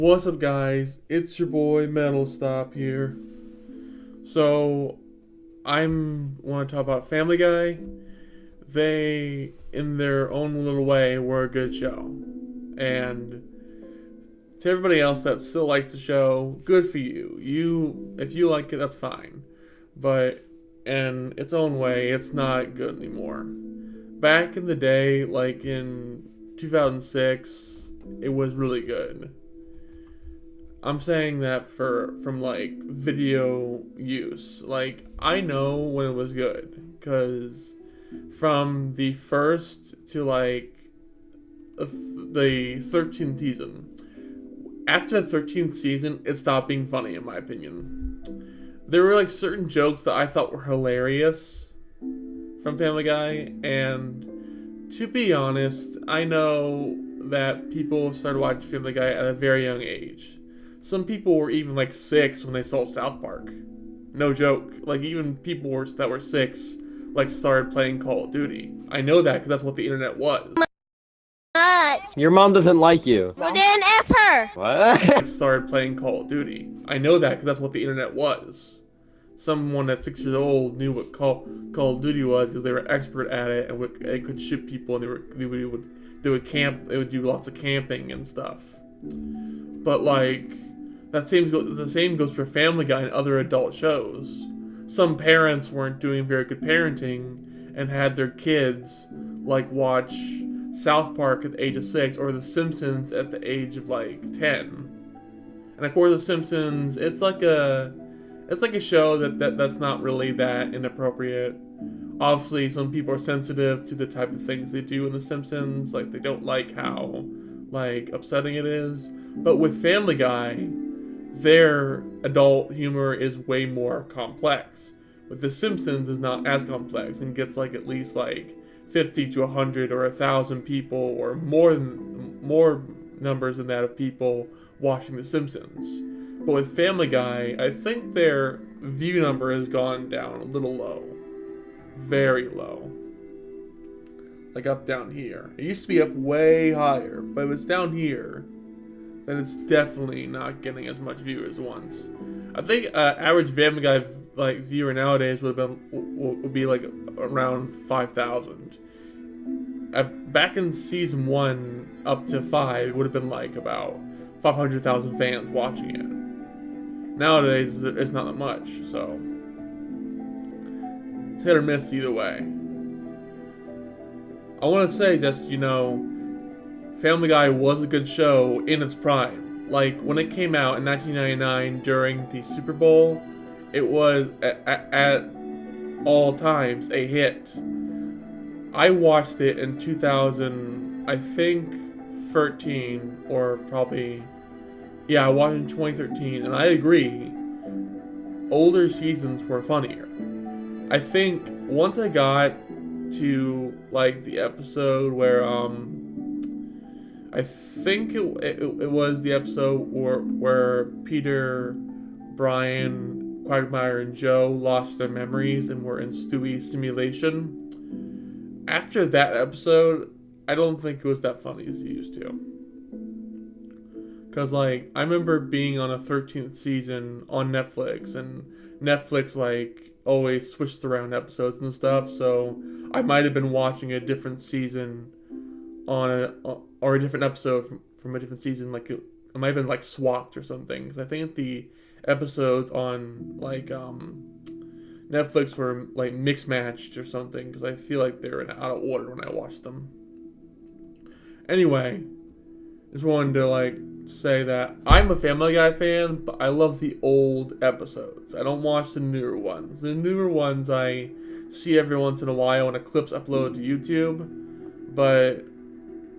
What's up, guys? It's your boy Metal Stop here. So, I'm want to talk about Family Guy. They, in their own little way, were a good show, and to everybody else that still likes the show, good for you. If you like it, that's fine. But in its own way, it's not good anymore. Back in the day, like in 2006, it was really good. I'm saying that from like video use. Like I know when it was good because from the first to like the 13th season. After the 13th season, it stopped being funny in my opinion. There were like certain jokes that I thought were hilarious from Family Guy, and to be honest, I know that people started watching Family Guy at a very young age. Some people were even like 6 when they saw South Park. No joke. Like even that were 6 like started playing Call of Duty. I know that because that's what the internet was. Your mom doesn't like you. Well, then F her. What? Started playing Call of Duty. I know that because that's what the internet was. Someone at 6 years old knew what Call of Duty was because they were expert at it and they could shoot people and they would camp. They would do lots of camping and stuff. But like the same goes for Family Guy and other adult shows. Some parents weren't doing very good parenting and had their kids like watch South Park at the age of 6 or The Simpsons at the age of like 10. And of course, The Simpsons, it's like a show that's not really that inappropriate. Obviously, some people are sensitive to the type of things they do in The Simpsons. Like they don't like how like upsetting it is. But with Family Guy, their adult humor is way more complex. With The Simpsons is not as complex and gets like at least like 50 to 100 or 1,000 people or more numbers than that of people watching The Simpsons. But with Family Guy, I think their view number has gone down a little low. Very low. Like up down here. It used to be up way higher, but if it's down here, then it's definitely not getting as much view as once. I think average Family Guy like viewer nowadays would be like around 5,000. Back in season 1 up to 5, it would have been like about 500,000 fans watching it. Nowadays, it's not that much, so it's hit or miss either way. I want to say just, Family Guy was a good show in its prime. Like, when it came out in 1999 during the Super Bowl, it was, at all times, a hit. I watched it in 2000, I think, 13, or probably... Yeah, I watched it in 2013, and I agree, older seasons were funnier. I think once I got to, like, the episode where, I think it was the episode where Peter, Brian, Quagmire, and Joe lost their memories and were in Stewie's simulation. After that episode, I don't think it was that funny as it used to. Because, like, I remember being on a 13th season on Netflix, and Netflix, like, always switched around episodes and stuff, so I might have been watching a different season or a different episode from a different season, like, it might have been, like, swapped or something, because I think the episodes on, like, Netflix were, like, mix-matched or something, because I feel like they were out of order when I watched them. Anyway, just wanted to, like, say that I'm a Family Guy fan, but I love the old episodes. I don't watch the newer ones. The newer ones I see every once in a while when a clip's uploaded to YouTube, but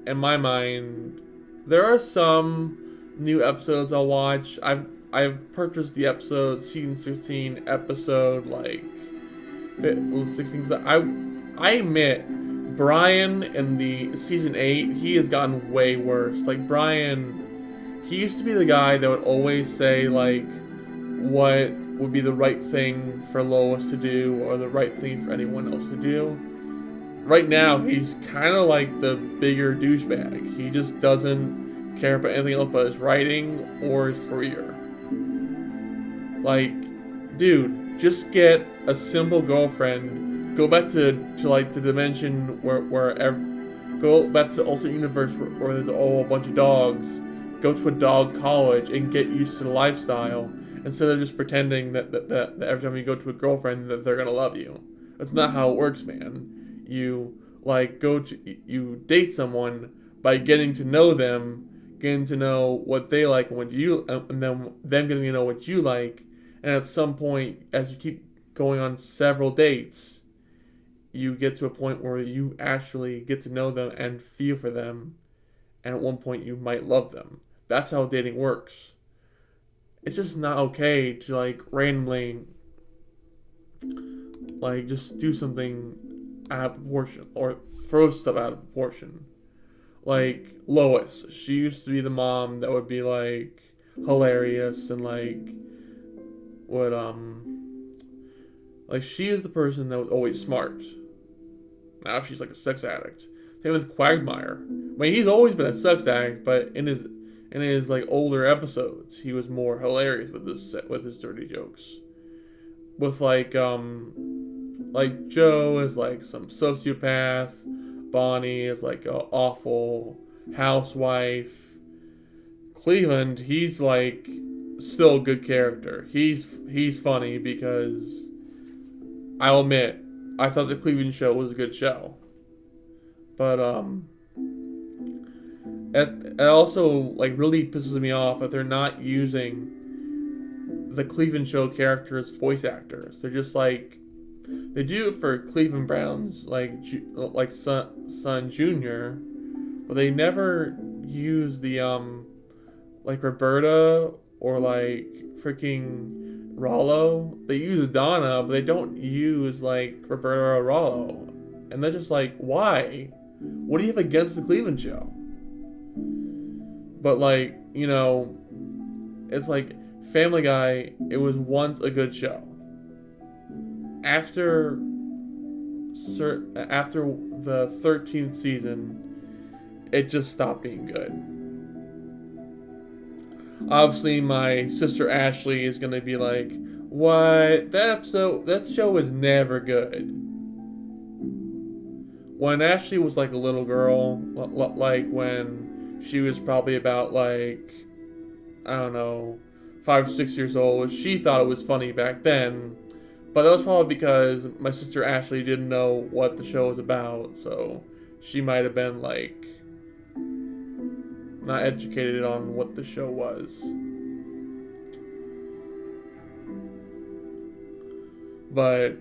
in my mind, there are some new episodes I'll watch. I've purchased the episode, season 16 episode, like, 16, because I admit, Brian in the season 8, he has gotten way worse. Like, Brian, he used to be the guy that would always say, like, what would be the right thing for Lois to do or the right thing for anyone else to do. Right now, he's kind of like the bigger douchebag. He just doesn't care about anything else but his writing or his career. Like, dude, just get a simple girlfriend. Go back to like the dimension go back to the alternate universe where there's a bunch of dogs. Go to a dog college and get used to the lifestyle instead of just pretending that every time you go to a girlfriend that they're gonna love you. That's not how it works, man. You you date someone by getting to know them, getting to know what they like and what you, and then them getting to know what you like. And at some point, as you keep going on several dates, you get to a point where you actually get to know them and feel for them. And at one point, you might love them. That's how dating works. It's just not okay to, like, randomly, like, just do something out of proportion or throw stuff out of proportion. Like, Lois. She used to be the mom that would be, like, hilarious and, like, would, like, she is the person that was always smart. Now she's like a sex addict. Same with Quagmire. I mean, he's always been a sex addict, but in his like older episodes, he was more hilarious with his dirty jokes. With like Joe is like some sociopath. Bonnie is like an awful housewife. Cleveland, he's like still a good character. He's funny because I'll admit I thought the Cleveland Show was a good show, but it also like really pisses me off that they're not using the Cleveland Show characters as voice actors. They're just like they do it for Cleveland Brown's like son Junior, but they never use the like Roberta or like freaking Rollo. They use Donna, but they don't use like Roberta or Rollo. And they're just like, why? What do you have against the Cleveland Show? But like, you know, it's like Family Guy, it was once a good show. After the 13th season, it just stopped being good. Obviously, my sister Ashley is gonna be like, "What? That show was never good." When Ashley was like a little girl, like when she was probably about like, I don't know, 5 or 6 years old, she thought it was funny back then. But that was probably because my sister Ashley didn't know what the show was about, so she might have been like not educated on what the show was. But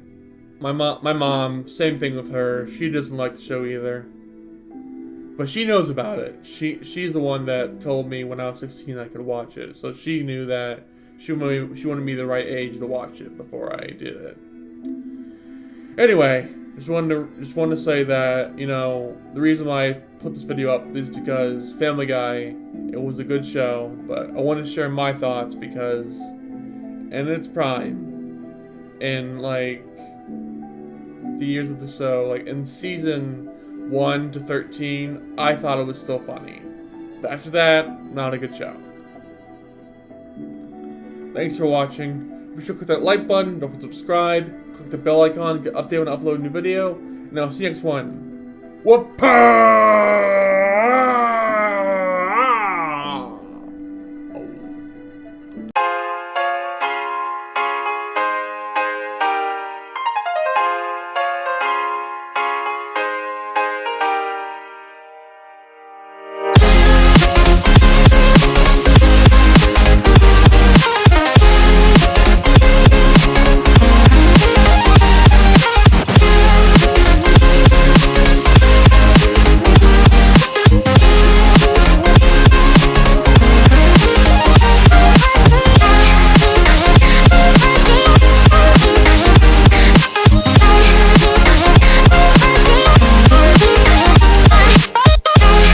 my mom, same thing with her. She doesn't like the show either. But she knows about it. She's the one that told me when I was 16 I could watch it. So she knew that she wanted me the right age to watch it before I did it. Anyway, just wanted to say that, you know, the reason why I put this video up is because Family Guy, it was a good show, but I wanted to share my thoughts because in its prime, in like the years of the show, like in season 1 to 13, I thought it was still funny. But after that, not a good show. Thanks for watching. Be sure to click that like button, don't forget to subscribe, click the bell icon to get updated when I upload a new video, and I'll see you next one. Whoop!